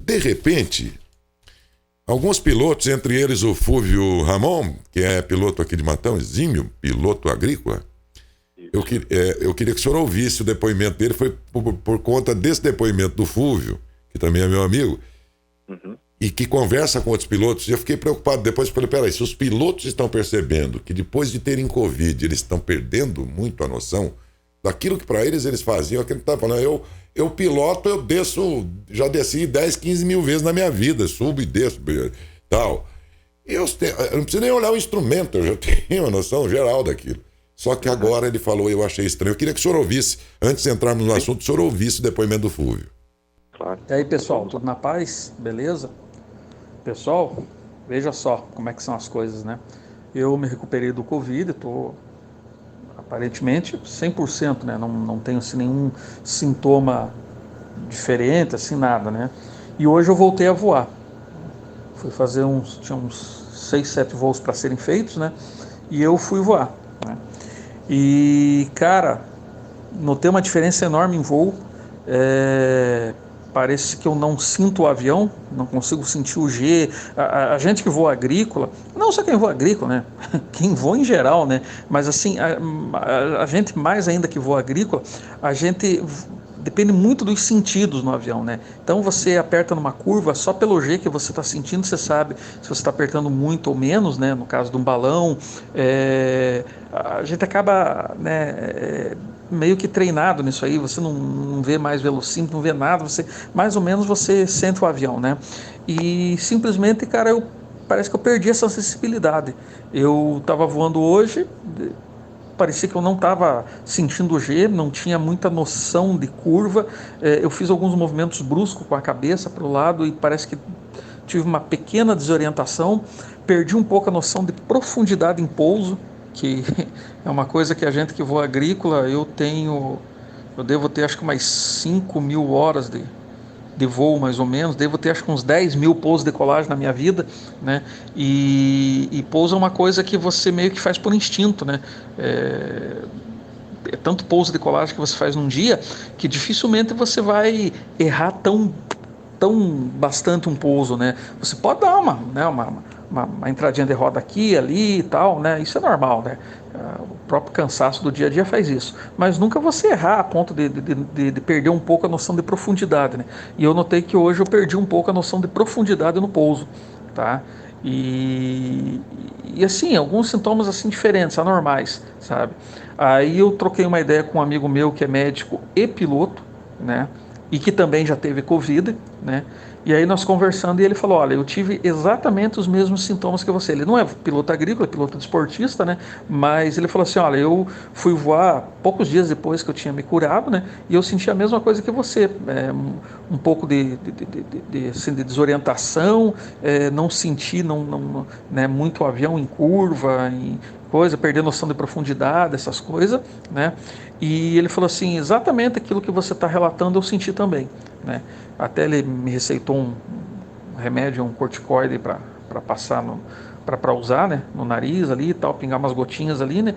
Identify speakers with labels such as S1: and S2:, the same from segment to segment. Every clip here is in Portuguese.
S1: De repente, alguns pilotos, entre eles o Fúvio Ramon, que é piloto aqui de Matão, exímio, piloto agrícola, eu queria que o senhor ouvisse o depoimento dele, foi por conta desse depoimento do Fúvio, que também é meu amigo, e que conversa com outros pilotos, e eu fiquei preocupado depois, falei, peraí, se os pilotos estão percebendo que depois de terem Covid, eles estão perdendo muito a noção daquilo que para eles faziam, aquilo que estava falando, eu piloto, eu desço, já desci 10, 15 mil vezes na minha vida, subo e desço, tal. Eu não preciso nem olhar o instrumento, eu já tenho uma noção geral daquilo. Só que agora ele falou, eu achei estranho. Eu queria que o senhor ouvisse, antes de entrarmos no assunto, o senhor ouvisse o depoimento do Fúvio.
S2: Claro.
S3: E aí, pessoal, tudo na paz? Beleza? Pessoal, veja só como é que são as coisas, né? Eu me recuperei do Covid, estou aparentemente 100%, né? Não tenho assim, nenhum sintoma diferente, assim, nada, né? E hoje eu voltei a voar. Fui fazer tinha uns 6, 7 voos para serem feitos, né? E eu fui voar, né? E, cara, notei uma diferença enorme em voo. Parece que eu não sinto o avião, não consigo sentir o G. A gente que voa agrícola, não só quem voa agrícola, né? Quem voa em geral, né? Mas assim, a gente mais ainda que voa agrícola, a gente depende muito dos sentidos no avião, né? Então você aperta numa curva, só pelo G que você está sentindo, você sabe se você está apertando muito ou menos, né? No caso de um balão, a gente acaba, né, meio que treinado nisso aí, você não vê mais velocímetro, não vê nada, você mais ou menos você sente o avião, né? E simplesmente, cara, parece que eu perdi essa sensibilidade. Eu estava voando hoje, parecia que eu não estava sentindo o G, não tinha muita noção de curva. Eu fiz alguns movimentos bruscos com a cabeça para o lado e parece que tive uma pequena desorientação, perdi um pouco a noção de profundidade em pouso, que é uma coisa que a gente que voa agrícola, eu devo ter acho que umas 5 mil horas de voo mais ou menos, devo ter acho que uns 10 mil pousos de decolagem na minha vida, né? E pouso é uma coisa que você meio que faz por instinto, né? É tanto pouso de decolagem que você faz num dia que dificilmente você vai errar tão bastante um pouso, né? Você pode dar uma entradinha de roda aqui, ali e tal, né? Isso é normal, né? O próprio cansaço do dia a dia faz isso. Mas nunca você errar a ponto de perder um pouco a noção de profundidade, né? E eu notei que hoje eu perdi um pouco a noção de profundidade no pouso, tá? E assim, alguns sintomas assim diferentes, anormais, sabe? Aí eu troquei uma ideia com um amigo meu que é médico e piloto, né? E que também já teve Covid, né? E aí nós conversando e ele falou, olha, eu tive exatamente os mesmos sintomas que você. Ele não é piloto agrícola, é piloto desportista, né? Mas ele falou assim, olha, eu fui voar poucos dias depois que eu tinha me curado, né? E eu senti a mesma coisa que você, um pouco assim, de desorientação, não senti né, muito o avião em curva, em coisa, perder noção de profundidade, essas coisas, né? E ele falou assim, exatamente aquilo que você está relatando eu senti também, né? Até ele me receitou um remédio, um corticoide para passar para usar, né, no nariz ali e tal, pingar umas gotinhas ali, né,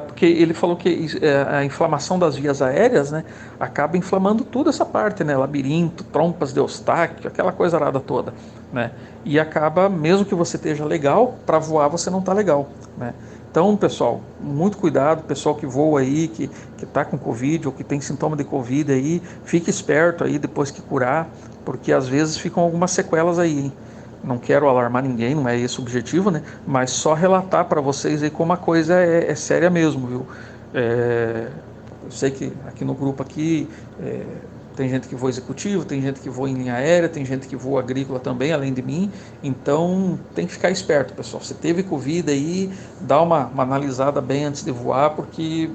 S3: porque ele falou que a inflamação das vias aéreas, né, acaba inflamando tudo essa parte, né, labirinto, trompas de Eustáquio, aquela coisa arada toda, né, e acaba, mesmo que você esteja legal, para voar você não está legal, né. Então, pessoal, muito cuidado, pessoal que voa aí, que está com Covid ou que tem sintoma de Covid aí, fique esperto aí depois que curar, porque às vezes ficam algumas sequelas aí, hein? Não quero alarmar ninguém, não é esse o objetivo, né? Mas só relatar para vocês aí como a coisa é séria mesmo, viu? Eu sei que aqui no grupo aqui tem gente que voa executivo, tem gente que voa em linha aérea, tem gente que voa agrícola também, além de mim. Então tem que ficar esperto, pessoal. Se teve Covid aí, dá uma analisada bem antes de voar, porque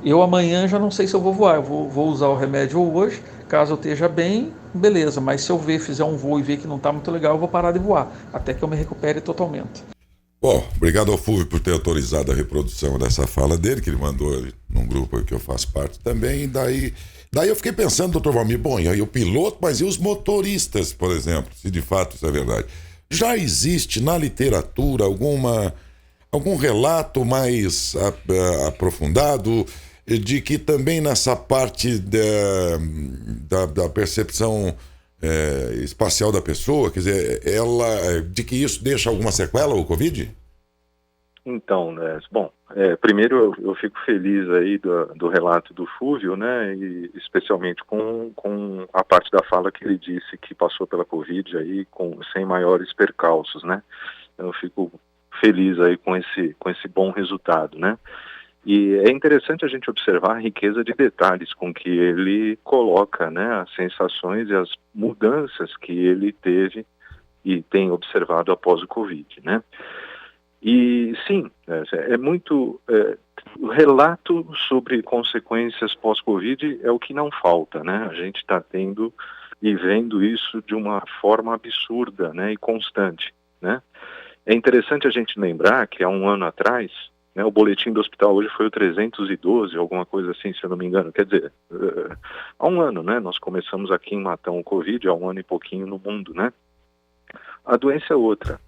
S3: eu amanhã já não sei se eu vou voar. Eu vou usar o remédio hoje, caso eu esteja bem, beleza. Mas se eu fizer um voo e ver que não está muito legal, eu vou parar de voar, até que eu me recupere totalmente.
S1: Bom, obrigado ao Fúvio por ter autorizado a reprodução dessa fala dele, que ele mandou num grupo que eu faço parte também, e daí eu fiquei pensando, doutor Valmir, bom, e aí o piloto, mas e os motoristas, por exemplo, se de fato isso é verdade? Já existe na literatura algum relato mais aprofundado de que também nessa parte da percepção espacial da pessoa? Quer dizer, de que isso deixa alguma sequela, o Covid?
S2: Então, né, bom, primeiro eu fico feliz aí do relato do Fúvio, né, e especialmente com a parte da fala que ele disse que passou pela Covid aí sem maiores percalços, né. Eu fico feliz aí com esse bom resultado, né. E é interessante a gente observar a riqueza de detalhes com que ele coloca, né, as sensações e as mudanças que ele teve e tem observado após o Covid, né. E sim, é muito. O relato sobre consequências pós-Covid é o que não falta, né? A gente está tendo e vendo isso de uma forma absurda, né? E constante, né? É interessante a gente lembrar que há um ano atrás, né, o boletim do hospital hoje foi o 312, alguma coisa assim, se eu não me engano. Quer dizer, há um ano, né? Nós começamos aqui em Matão o Covid, há um ano e pouquinho no mundo, né? A doença é outra.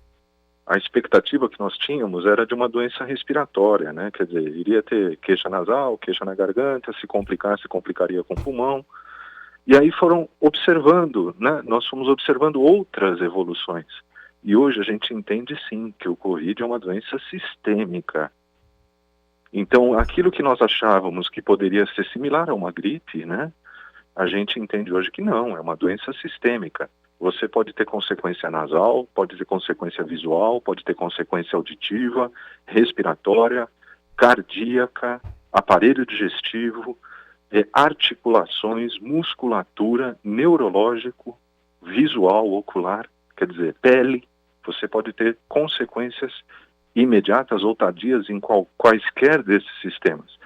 S2: A expectativa que nós tínhamos era de uma doença respiratória, né? Quer dizer, iria ter queixa nasal, queixa na garganta, se complicaria com o pulmão. E aí foram observando, né? Nós fomos observando outras evoluções. E hoje a gente entende sim que o Covid é uma doença sistêmica. Então, aquilo que nós achávamos que poderia ser similar a uma gripe, né? A gente entende hoje que não, é uma doença sistêmica. Você pode ter consequência nasal, pode ter consequência visual, pode ter consequência auditiva, respiratória, cardíaca, aparelho digestivo, articulações, musculatura, neurológico, visual, ocular, quer dizer, pele. Você pode ter consequências imediatas ou tardias em quaisquer desses sistemas.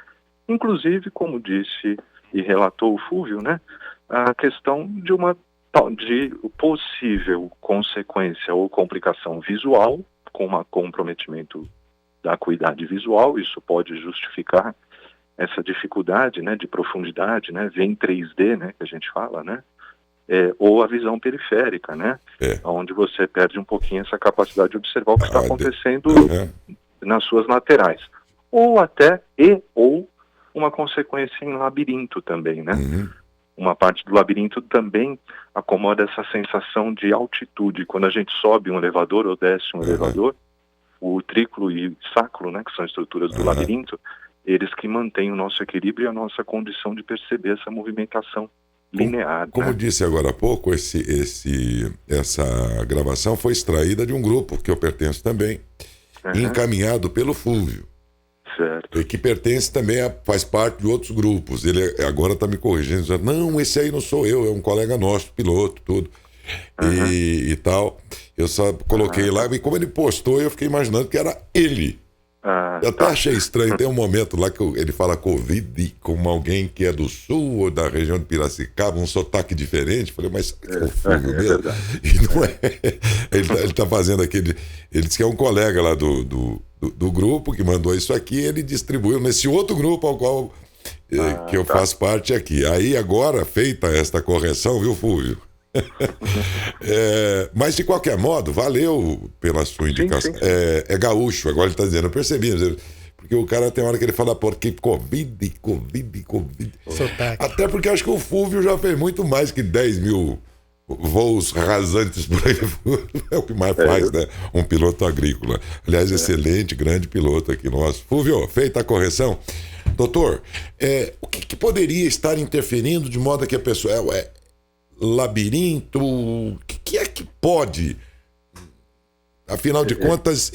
S2: Inclusive, como disse e relatou o Fúvio, né, a questão de possível consequência ou complicação visual, com um comprometimento da acuidade visual. Isso pode justificar essa dificuldade, né, de profundidade, né, ver em 3D, né, que a gente fala, né, ou a visão periférica, né, onde você perde um pouquinho essa capacidade de observar o que está acontecendo nas suas laterais. Ou até, ou uma consequência em labirinto também, né. Uma parte do labirinto também acomoda essa sensação de altitude. Quando a gente sobe um elevador ou desce um elevador, o utrículo e o sacro, né, que são estruturas do labirinto, eles que mantêm o nosso equilíbrio e a nossa condição de perceber essa movimentação linear.
S1: Como
S2: né?
S1: disse agora há pouco, essa gravação foi extraída de um grupo que eu pertenço também, encaminhado pelo Fúvio.
S2: Certo.
S1: E que pertence também, faz parte de outros grupos. Ele agora está me corrigindo, dizendo, não, esse aí não sou eu, é um colega nosso, piloto, tudo. E tal. Eu só coloquei lá, e como ele postou, eu fiquei imaginando que era ele. Eu até achei estranho, tem um momento lá que ele fala Covid como alguém que é do sul ou da região de Piracicaba, um sotaque diferente. Falei, mas é o Fúvio mesmo? E não é. Ele tá fazendo aquele. Ele disse que é um colega lá do grupo que mandou isso aqui, ele distribuiu nesse outro grupo ao qual que eu faço parte aqui. Aí agora, feita esta correção, viu, Fúvio? Mas de qualquer modo, valeu pela sua indicação.
S2: Sim.
S1: É gaúcho, agora ele está dizendo, eu percebi, porque o cara tem hora que ele fala porque Covid.
S3: Sotaque.
S1: Até porque acho que o Fúvio já fez muito mais que 10 mil voos rasantes por aí. É o que mais faz, né? Um piloto agrícola. Aliás, excelente, grande piloto aqui nosso. Fúvio, feita a correção. Doutor, o que poderia estar interferindo de modo que a pessoa... labirinto, o que é que pode, afinal de contas,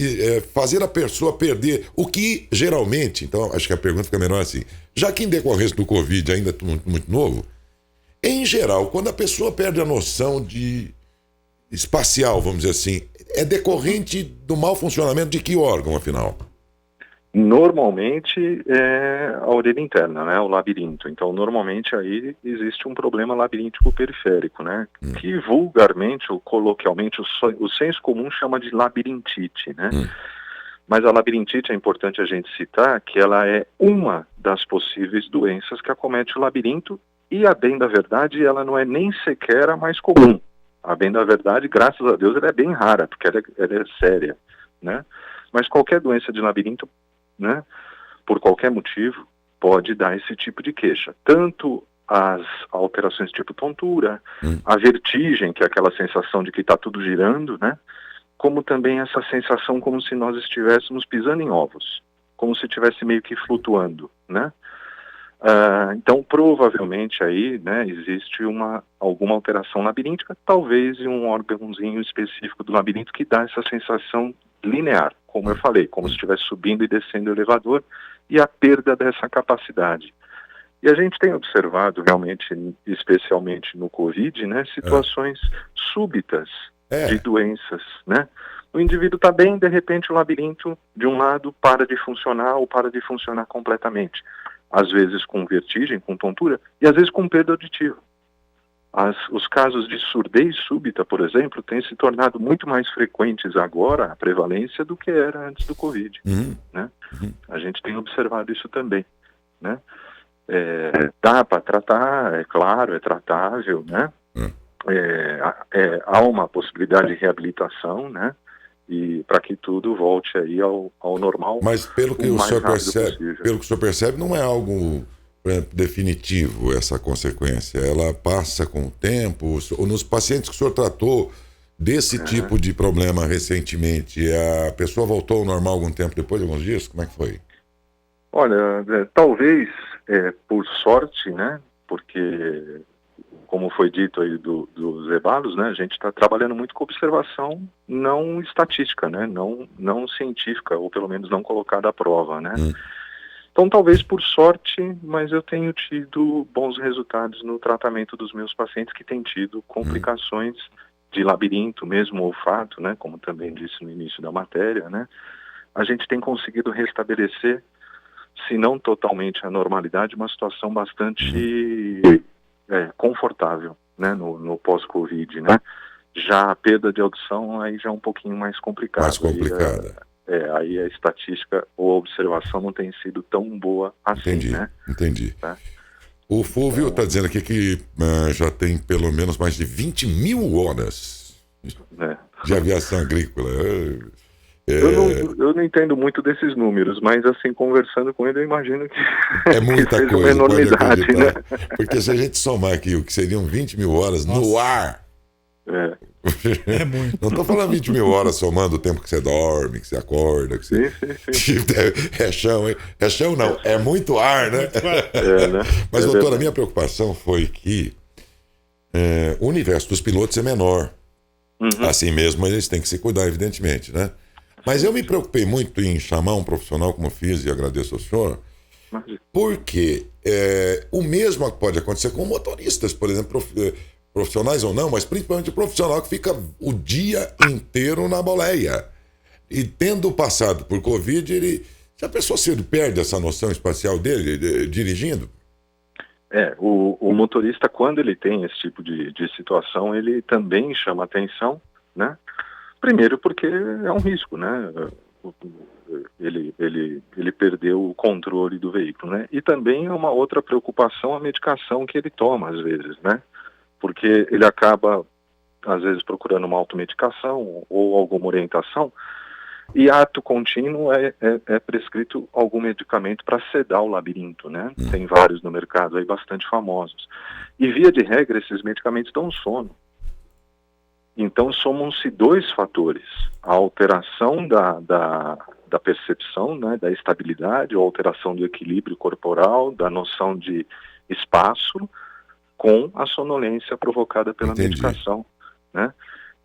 S1: fazer a pessoa perder o que geralmente, então acho que a pergunta fica menor assim, já que em decorrência do Covid ainda é muito novo, em geral, quando a pessoa perde a noção de espacial, vamos dizer assim, é decorrente do mau funcionamento de que órgão, afinal?
S2: Normalmente é a orelha interna, né, o labirinto. Então, normalmente aí existe um problema labiríntico periférico, né, que vulgarmente ou coloquialmente o senso comum chama de labirintite, né. Mas a labirintite é importante a gente citar que ela é uma das possíveis doenças que acomete o labirinto e, a bem da verdade, ela não é nem sequer a mais comum. A bem da verdade, graças a Deus, ela é bem rara, porque ela é séria, né. Mas qualquer doença de labirinto, né, por qualquer motivo, pode dar esse tipo de queixa. Tanto as alterações tipo tontura, a vertigem, que é aquela sensação de que está tudo girando, né? Como também essa sensação como se nós estivéssemos pisando em ovos, como se estivesse meio que flutuando, né? Então, provavelmente aí, né, existe alguma alteração labiríntica, talvez em um órgãozinho específico do labirinto que dá essa sensação linear, como eu falei, como se estivesse subindo e descendo o elevador, e a perda dessa capacidade. E a gente tem observado realmente, especialmente no Covid, né, situações súbitas de doenças, né? O indivíduo está bem, de repente o labirinto, de um lado, para de funcionar ou para de funcionar completamente. Às vezes com vertigem, com tontura, e às vezes com perda auditiva. Os casos de surdez súbita, por exemplo, têm se tornado muito mais frequentes agora, a prevalência, do que era antes do Covid. Né? A gente tem observado isso também. Né? Dá para tratar, é claro, é tratável, né? Há uma possibilidade de reabilitação, né? E para que tudo volte aí ao normal.
S1: Mas pelo que o senhor percebe, não é algo definitivo essa consequência. Ela passa com o tempo. Ou nos pacientes que o senhor tratou desse tipo de problema recentemente, a pessoa voltou ao normal algum tempo depois, alguns dias? Como é que foi?
S2: Olha, talvez por sorte, né? Porque, como foi dito aí dos ebalos, né, a gente está trabalhando muito com observação não estatística, né, não científica, ou pelo menos não colocada à prova, né. Então, talvez por sorte, mas eu tenho tido bons resultados no tratamento dos meus pacientes que têm tido complicações de labirinto, mesmo olfato, né, como também disse no início da matéria, né. A gente tem conseguido restabelecer, se não totalmente a normalidade, uma situação bastante confortável, né, no pós-Covid, né? Já a perda de audição aí já é um pouquinho mais complicada.
S1: Mais complicada.
S2: Aí a estatística ou a observação não tem sido tão boa assim, né?
S1: Entendi. Tá? O Fúvio está dizendo aqui que já tem pelo menos mais de 20 mil horas de aviação agrícola.
S2: Eu não entendo muito desses números, mas assim, conversando com ele, eu imagino que
S1: é muita
S2: que seja
S1: coisa,
S2: uma enormidade, né?
S1: Porque se a gente somar aqui o que seriam 20 mil horas no ar...
S4: É muito.
S1: Não estou falando 20 mil horas somando o tempo que você dorme, que você acorda, que você...
S2: Sim.
S1: É chão, hein? É chão não, é muito ar, né?
S2: Né?
S1: Mas, doutora, a minha preocupação foi que o universo dos pilotos é menor. Assim mesmo, eles têm que se cuidar, evidentemente, né? Mas eu me preocupei muito em chamar um profissional, como fiz, e agradeço ao senhor, porque o mesmo pode acontecer com motoristas, por exemplo, profissionais ou não, mas principalmente o profissional que fica o dia inteiro na boleia. E tendo passado por Covid, se a pessoa perde essa noção espacial dele, dirigindo?
S2: O motorista, quando ele tem esse tipo de situação, ele também chama atenção, né? Primeiro porque é um risco, né? Ele perdeu o controle do veículo, né? E também é uma outra preocupação a medicação que ele toma, às vezes, né? Porque ele acaba, às vezes, procurando uma automedicação ou alguma orientação, e ato contínuo é prescrito algum medicamento para sedar o labirinto, né? Tem vários no mercado aí bastante famosos. E, via de regra, esses medicamentos dão sono. Então, somam-se dois fatores: a alteração da percepção, né, da estabilidade, ou alteração do equilíbrio corporal, da noção de espaço, com a sonolência provocada pela medicação, né?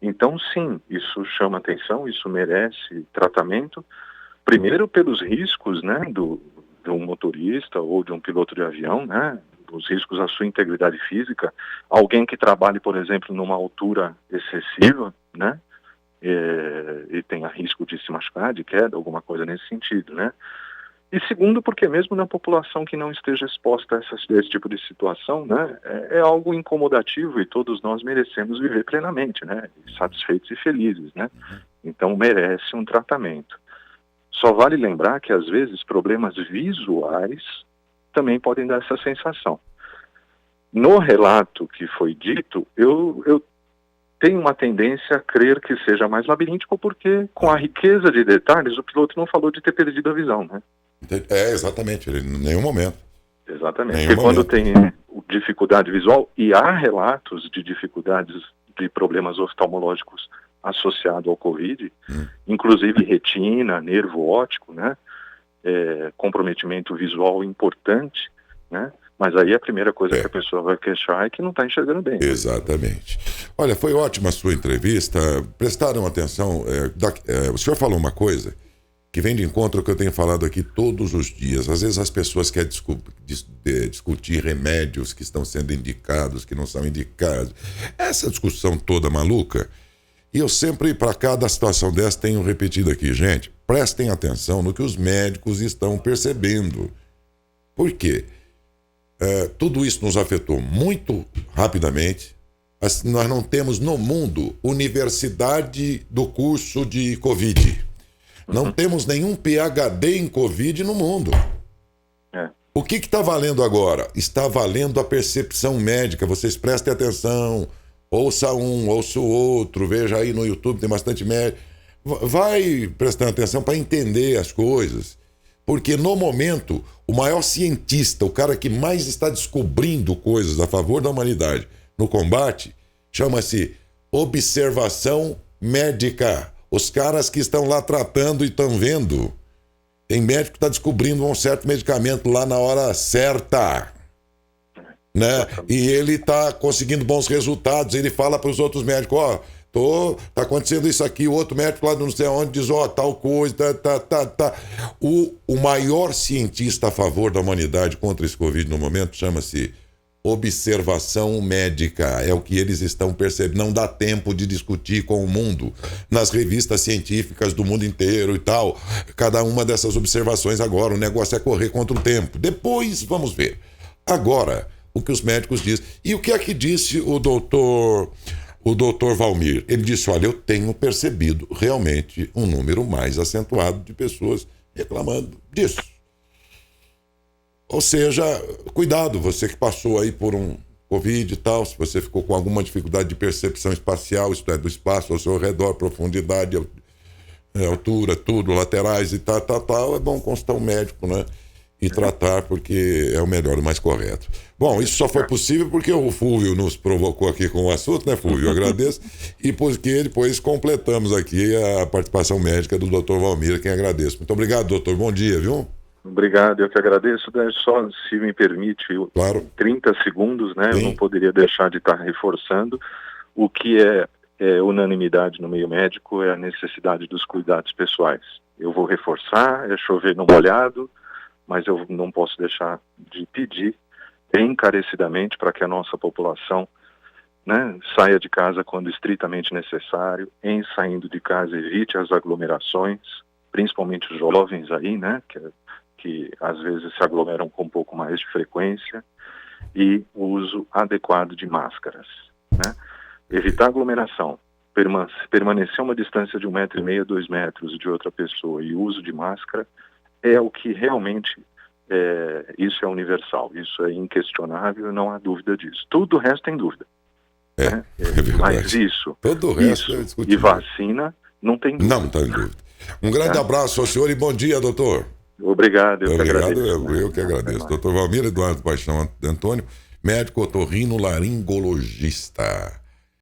S2: Então, sim, isso chama atenção, isso merece tratamento, primeiro pelos riscos, né, de um motorista ou de um piloto de avião, né, os riscos à sua integridade física, alguém que trabalhe, por exemplo, numa altura excessiva, né, e tenha risco de se machucar, de queda, alguma coisa nesse sentido, né. E segundo, porque mesmo na população que não esteja exposta a esse tipo de situação, né, é algo incomodativo e todos nós merecemos viver plenamente, né, satisfeitos e felizes, né. Então merece um tratamento. Só vale lembrar que às vezes problemas visuais também podem dar essa sensação. No relato que foi dito, eu tenho uma tendência a crer que seja mais labiríntico, porque com a riqueza de detalhes, o piloto não falou de ter perdido a visão, né?
S1: Exatamente, em nenhum momento.
S2: Exatamente, porque quando tem dificuldade visual, e há relatos de dificuldades de problemas oftalmológicos associados ao Covid, inclusive retina, nervo óptico, né? Comprometimento visual importante, né? Mas aí a primeira coisa que a pessoa vai queixar é que não está enxergando bem.
S1: Exatamente. Olha, foi ótima a sua entrevista. Prestaram atenção. O senhor falou uma coisa que vem de encontro ao que eu tenho falado aqui todos os dias. Às vezes as pessoas querem discutir remédios que estão sendo indicados, que não são indicados. Essa discussão toda maluca. E eu sempre, para cada situação dessa, tenho repetido aqui, gente, prestem atenção no que os médicos estão percebendo. Por quê? Tudo isso nos afetou muito rapidamente. Nós não temos no mundo universidade do curso de Covid. Não temos nenhum PhD em Covid no mundo. O que está valendo agora? Está valendo a percepção médica. Vocês prestem atenção. Ouça um, ouça o outro. Veja aí no YouTube, tem bastante médico. Vai prestando atenção para entender as coisas. Porque no momento, o maior cientista, o cara que mais está descobrindo coisas a favor da humanidade no combate, chama-se observação médica. Os caras que estão lá tratando e estão vendo. Tem médico que está descobrindo um certo medicamento lá na hora certa, né? E ele está conseguindo bons resultados. Ele fala para os outros médicos, tá acontecendo isso aqui. O outro médico lá não sei onde diz, tal coisa, O maior cientista a favor da humanidade contra esse Covid no momento chama-se observação médica. É o que eles estão percebendo. Não dá tempo de discutir com o mundo nas revistas científicas do mundo inteiro e tal. Cada uma dessas observações agora, o negócio é correr contra o tempo. Depois vamos ver. Agora, o que os médicos dizem. E o que é que disse o doutor Valmir? Ele disse, olha, eu tenho percebido realmente um número mais acentuado de pessoas reclamando disso. Ou seja, cuidado, você que passou aí por um Covid e tal, se você ficou com alguma dificuldade de percepção espacial, isto é, do espaço ao seu redor, profundidade, altura, tudo, laterais e tal, é bom consultar um médico, né? E tratar, porque é o melhor, o mais correto. Bom, isso só foi possível porque o Fúvio nos provocou aqui com o assunto, né, Fúvio? Eu agradeço. E porque depois completamos aqui a participação médica do Dr. Valmir, quem agradeço. Muito obrigado, doutor. Bom dia, viu?
S2: Obrigado, eu que agradeço. Só, se me permite,
S1: claro.
S2: 30 segundos, né?
S1: Sim.
S2: Eu não poderia deixar de estar reforçando o que é unanimidade no meio médico, é a necessidade dos cuidados pessoais. Eu vou reforçar, é chover no molhado, mas eu não posso deixar de pedir encarecidamente para que a nossa população, né, saia de casa quando estritamente necessário, saindo de casa evite as aglomerações, principalmente os jovens aí, né, que às vezes se aglomeram com um pouco mais de frequência, e o uso adequado de máscaras, né? Evitar aglomeração, permanecer uma distância de 1,5 m, 2 metros de outra pessoa e o uso de máscara é o que realmente, isso é universal, isso é inquestionável, não há dúvida disso. Tudo o resto tem dúvida. Né? Mas
S1: todo o resto
S2: e vacina não tem dúvida.
S1: Não está em dúvida. Um grande abraço ao senhor e bom dia, doutor.
S2: Obrigado, eu que agradeço.
S1: Eu que agradeço. Doutor Valmir Eduardo Paixão Antônio, médico otorrinolaringologista.